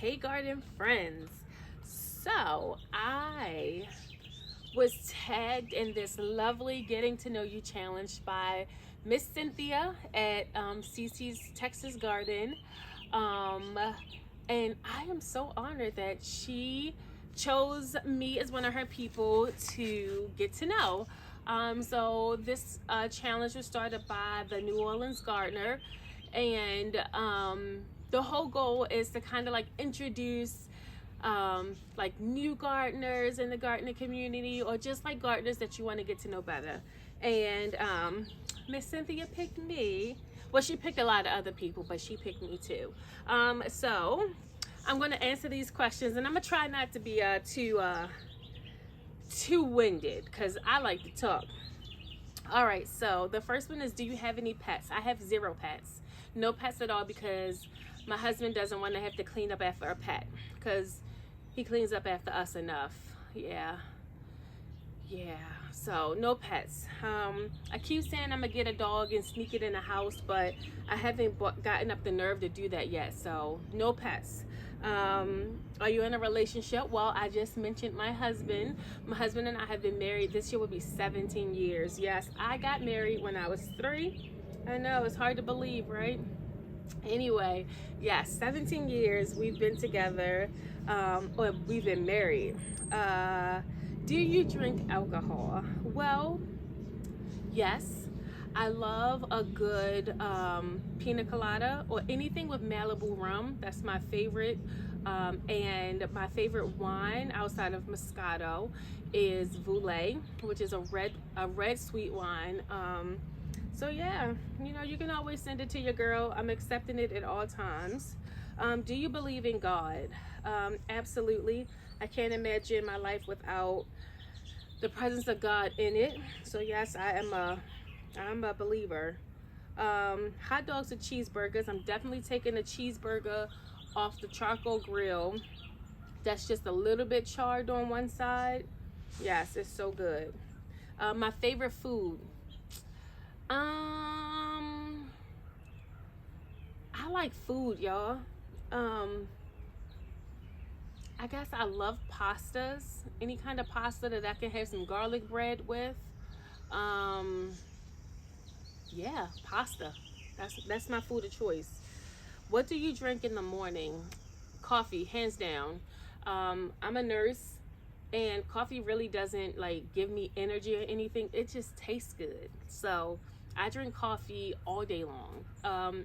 Hey garden friends. So I was tagged in this lovely getting to know you challenge by Miss Cynthia at Cece's Texas Garden. Um, and I am so honored that she chose me as one of her people to get to know. So this challenge was started by the New Orleans Gardener, and the whole goal is to kind of like introduce like new gardeners in the gardening community, or just like gardeners that you want to get to know better. And Miss Cynthia picked me. Well, she picked a lot of other people, but she picked me too. So I'm going to answer these questions, and I'm going to try not to be too winded because I like to talk. All right, so the first one is, do you have any pets? I have 0 pets. No pets at all, because my husband doesn't want to have to clean up after a pet, because he cleans up after us enough. Yeah. So no pets. I keep saying I'm gonna get a dog and sneak it in the house, but I haven't gotten up the nerve to do that yet. So no pets. Are you in a relationship? Well, I just mentioned my husband. My husband and I have been married. This year will be 17 years. Yes, I got married when I was 3. I know, it's hard to believe, right? Anyway, yes, 17 years we've been together, or we've been married. Do you drink alcohol? Well, yes. I love a good pina colada or anything with Malibu rum. That's my favorite. And my favorite wine outside of Moscato is Voulet, which is a red sweet wine. So yeah, you can always send it to your girl. I'm accepting it at all times. Do you believe in God? Absolutely. I can't imagine my life without the presence of God in it. So yes, I'm a believer. Hot dogs or cheeseburgers? I'm definitely taking a cheeseburger off the charcoal grill. That's just a little bit charred on one side. Yes, it's so good. My favorite food. I like food, y'all. I guess I love pastas. Any kind of pasta that I can have some garlic bread with. Um, yeah, pasta. That's my food of choice. What do you drink in the morning? Coffee, hands down. I'm a nurse, and coffee really doesn't like give me energy or anything. It just tastes good. So I drink coffee all day long.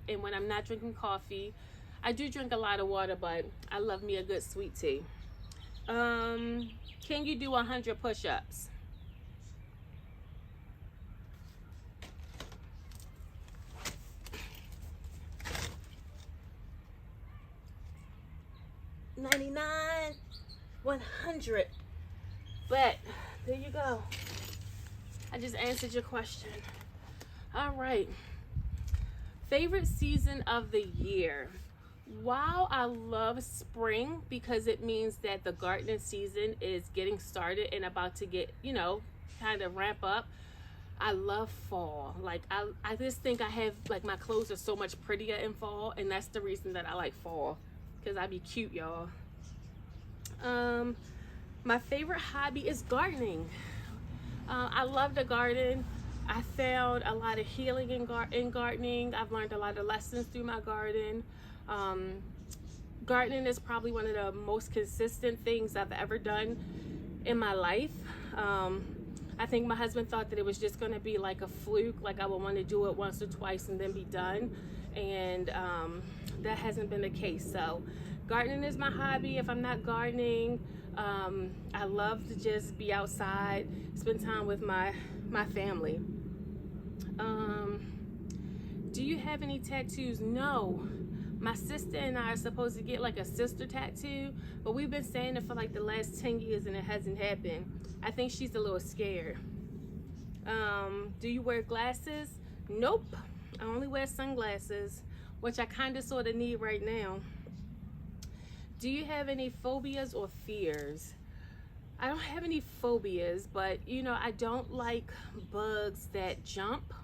And when I'm not drinking coffee, I do drink a lot of water, but I love me a good sweet tea. Can you do 100 push-ups? $99, 100. But there you go. I just answered your question. All right. Favorite season of the year? Wow, I love spring because it means that the gardening season is getting started and about to get, kind of ramp up. I love fall. Like I just think I have, like, my clothes are so much prettier in fall, and that's the reason that I like fall, because I be cute, y'all. My favorite hobby is gardening. I love the garden. I found a lot of healing in gardening. I've learned a lot of lessons through my garden. Gardening is probably one of the most consistent things I've ever done in my life. I think my husband thought that it was just going to be like a fluke, like I would want to do it once or twice and then be done, and that hasn't been the case. So gardening is my hobby. If I'm not gardening, I love to just be outside, spend time with my family. Do you have any tattoos? No. My sister and I are supposed to get like a sister tattoo, but we've been saying it for like the last 10 years and it hasn't happened. I think she's a little scared. Do you wear glasses? Nope. I only wear sunglasses, which I kind of sort of need right now. Do you have any phobias or fears? I don't have any phobias, but I don't like bugs that jump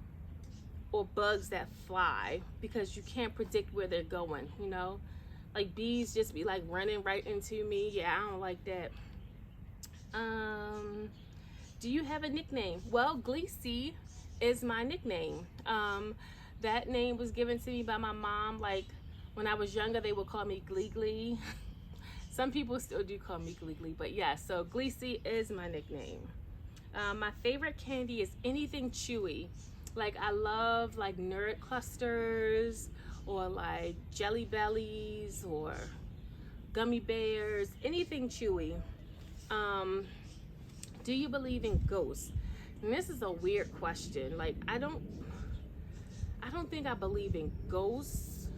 or bugs that fly, because you can't predict where they're going. Like bees just be like running right into me. Yeah, I don't like that. Do you have a nickname? Well, Gleesy is my nickname. That name was given to me by my mom. Like when I was younger, they would call me Glee Glee. Some people still do call me Glee Glee, but yeah, so Gleesy is my nickname. My favorite candy is anything chewy. Like I love like Nerd Clusters or like Jelly Bellies or gummy bears, anything chewy. Um, do you believe in ghosts? And this is a weird question. Like I don't think I believe in ghosts.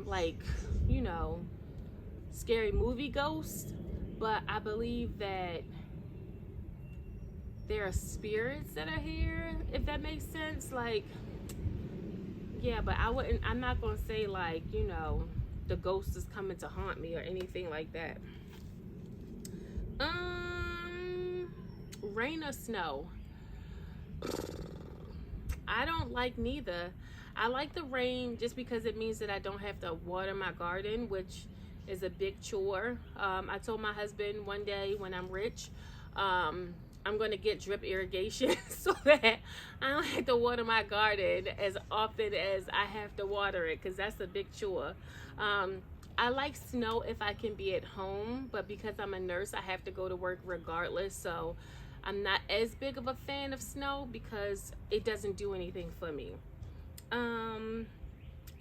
Like, you know, scary movie ghosts, but I believe that there are spirits that are here, if that makes sense. Like, yeah, but I'm not gonna say like, you know, the ghost is coming to haunt me or anything like that. Rain or snow? I don't like neither. I like the rain just because it means that I don't have to water my garden, which is a big chore. I told my husband one day when I'm rich, I'm going to get drip irrigation so that I don't have to water my garden as often as I have to water it, because that's a big chore. I like snow if I can be at home, but because I'm a nurse, I have to go to work regardless. So I'm not as big of a fan of snow because it doesn't do anything for me.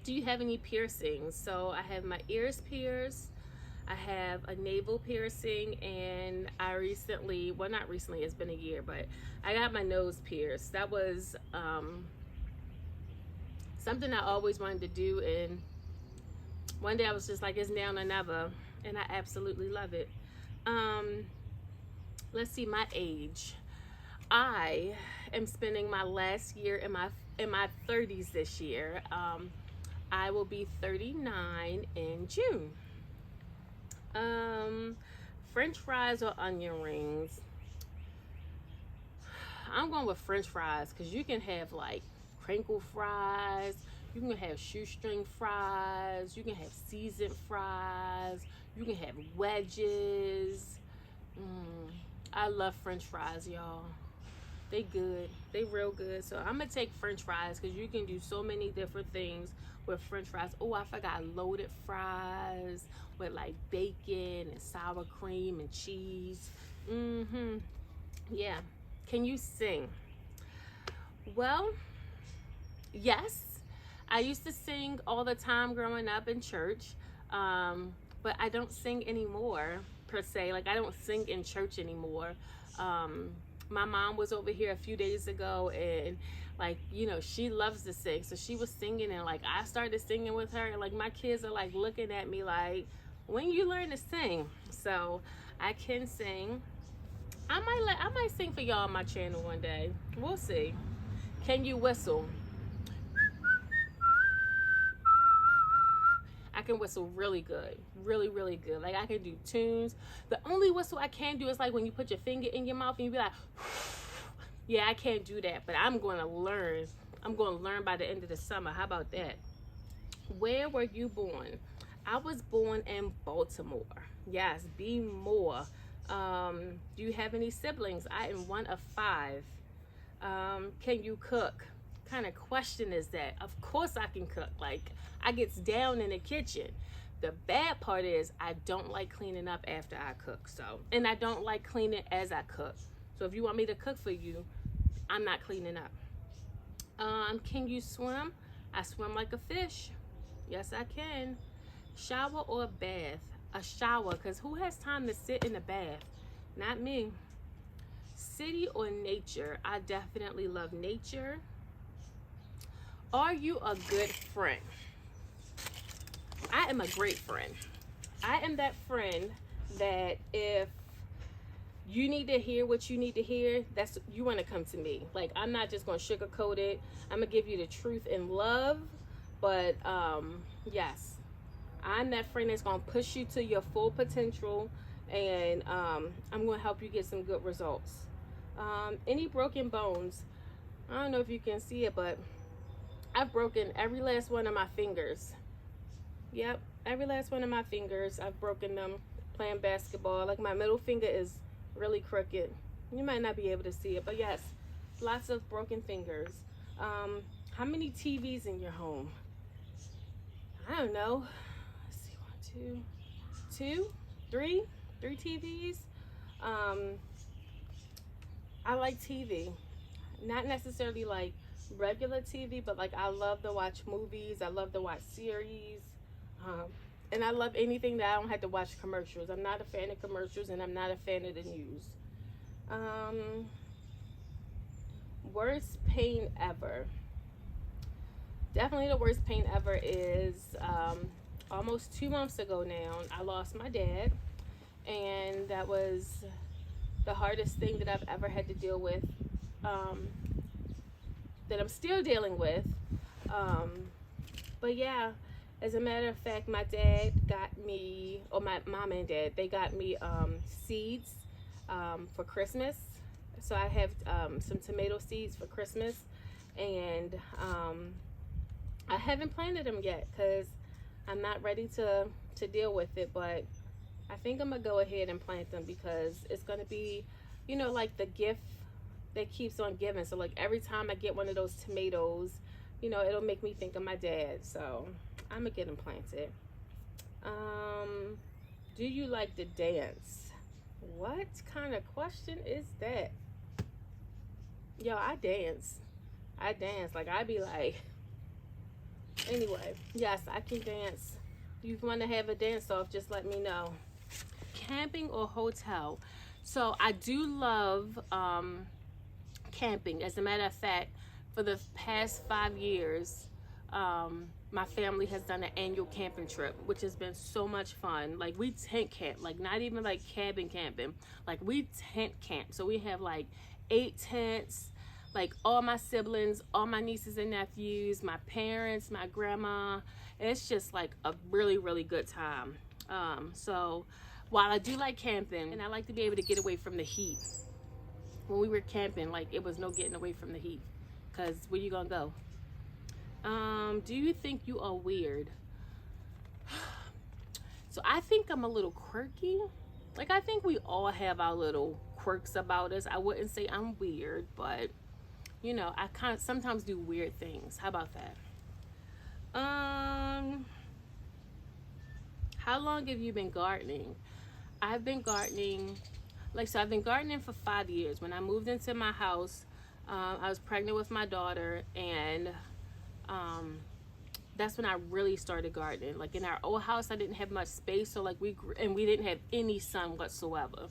Do you have any piercings? So I have my ears pierced. I have a navel piercing, and I recently, well, not recently, it's been a year, but I got my nose pierced. That was something I always wanted to do, and one day I was just like, it's now or never, and I absolutely love it. Let's see, my age. I am spending my last year in my 30s this year. I will be 39 in June. French fries or onion rings? I'm going with French fries because you can have like crinkle fries, you can have shoestring fries, you can have seasoned fries, you can have wedges. I love French fries, y'all. They good. They real good. So I'm gonna take French fries because you can do so many different things with French fries. Oh, I forgot loaded fries with like bacon and sour cream and cheese. Yeah. Can you sing? Well, yes. I used to sing all the time growing up in church, but I don't sing anymore per se. Like I don't sing in church anymore. My mom was over here a few days ago, and like, you know, she loves to sing, so she was singing, and like I started singing with her, and like my kids are like looking at me like, when you learn to sing? So I can sing. I might sing for y'all on my channel one day. We'll see. Can you whistle? I can whistle really good, really good. Like I can do tunes. The only whistle I can do is like when you put your finger in your mouth and you be like, yeah, I can't do that, but I'm going to learn. I'm going to learn by the end of the summer. How about that? Where were you born? I was born in Baltimore. Yes, be more. Do you have any siblings? I am one of 5. Can you cook? Kind of question is that? Of course I can cook. Like I gets down in the kitchen. The bad part is I don't like cleaning up after I cook. So, and I don't like cleaning as I cook. So if you want me to cook for you, I'm not cleaning up. Can you swim? I swim like a fish. Yes, I can. Shower or bath? A shower, because who has time to sit in a bath? Not me. City or nature? I definitely love nature. Are you a good friend? I am a great friend. I am that friend that if you need to hear what you need to hear, that's you want to come to me. Like I'm not just going to sugarcoat it. I'm going to give you the truth and love. But yes, I'm that friend that's going to push you to your full potential, and I'm going to help you get some good results. Any broken bones? I don't know if you can see it, but I've broken every last one of my fingers. Yep, every last one of my fingers. I've broken them playing basketball. Like my middle finger is really crooked. You might not be able to see it, but yes, lots of broken fingers. How many TVs in your home? I don't know. Let's see, 1, 2, 3 TVs. I like TV, not necessarily like regular TV, but like I love to watch movies. I love to watch series, and I love anything that I don't have to watch commercials. I'm not a fan of commercials, and I'm not a fan of the news. Worst pain ever. Definitely the worst pain ever is almost 2 months ago now. I lost my dad, and that was the hardest thing that I've ever had to deal with, that I'm still dealing with. But yeah, as a matter of fact, my dad got me, or my mom and dad, they got me seeds for Christmas. So I have some tomato seeds for Christmas, and I haven't planted them yet because I'm not ready to deal with it, but I think I'm gonna go ahead and plant them because it's gonna be, you know, like the gift that keeps on giving. So like every time I get one of those tomatoes, you know, it'll make me think of my dad. So I'm gonna get them planted. Do you like to dance? What kind of question is that? Yo, I dance. Like I be like, anyway, yes, I can dance. You want to have a dance off, just let me know. Camping or hotel? So I do love camping. As a matter of fact, for the past 5 years, my family has done an annual camping trip, which has been so much fun. Like we tent camp, like not even like cabin camping, like we tent camp. So we have like 8 tents, like all my siblings, all my nieces and nephews, my parents, my grandma. It's just like a really, really good time. So while I do like camping, and I like to be able to get away from the heat, when we were camping, like it was no getting away from the heat, because where you gonna go? Do you think you are weird? So I think I'm a little quirky. Like I think we all have our little quirks about us. I wouldn't say I'm weird, but you know, I kind of sometimes do weird things. How about that? How long have you been gardening? I've been gardening, I've been gardening for 5 years. When I moved into my house, I was pregnant with my daughter, and that's when I really started gardening. Like in our old house, I didn't have much space, so like we didn't have any sun whatsoever.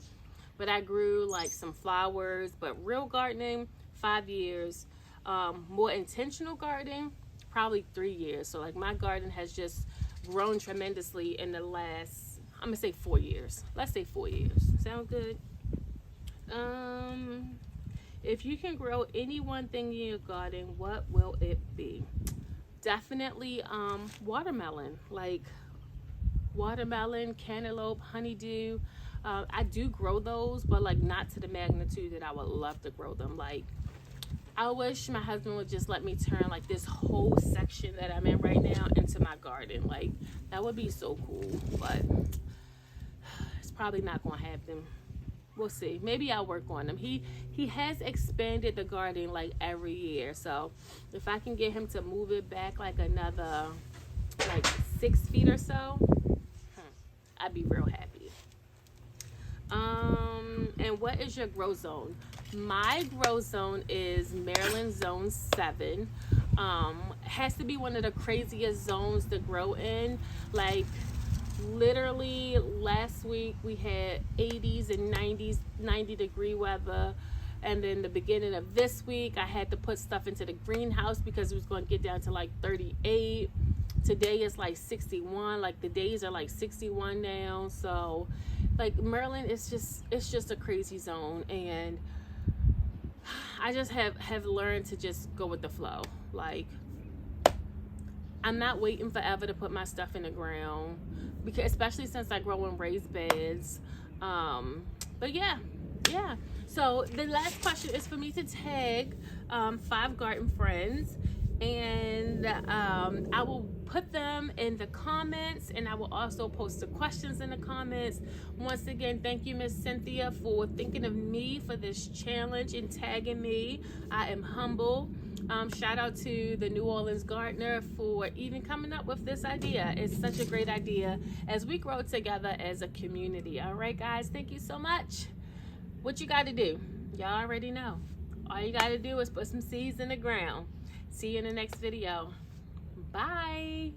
But I grew like some flowers, but real gardening, 5 years. More intentional gardening, probably 3 years. So like my garden has just grown tremendously in the last, I'm gonna say 4 years. Let's say 4 years. Sound good? If you can grow any one thing in your garden, what will it be? Definitely watermelon. Like watermelon, cantaloupe, honeydew. I do grow those, but like not to the magnitude that I would love to grow them. Like I wish my husband would just let me turn like this whole section that I'm in right now into my garden. Like that would be so cool, but it's probably not gonna happen. We'll see. Maybe I'll work on them. He has expanded the garden like every year, so if I can get him to move it back like another like 6 feet or so, I'd be real happy. And what is your grow zone? My grow zone is Maryland Zone 7. Has to be one of the craziest zones to grow in. Like literally last week we had 80s and 90s, 90-degree weather. And then the beginning of this week, I had to put stuff into the greenhouse because it was going to get down to like 38. Today is like 61. Like the days are like 61 now. So like Maryland, it's just a crazy zone, and I just have learned to just go with the flow. Like I'm not waiting forever to put my stuff in the ground, because especially since I grow in raised beds. But yeah. So the last question is for me to tag 5 garden friends. and I will put them in the comments, and I will also post the questions in the comments. Once again, thank you, Miss Cynthia, for thinking of me for this challenge and tagging me. I am humble. Shout out to the New Orleans Gardener for even coming up with this idea. It's such a great idea as we grow together as a community. All right, guys, thank you so much. What you got to do? Y'all already know. All you got to do is put some seeds in the ground. See you in the next video. Bye.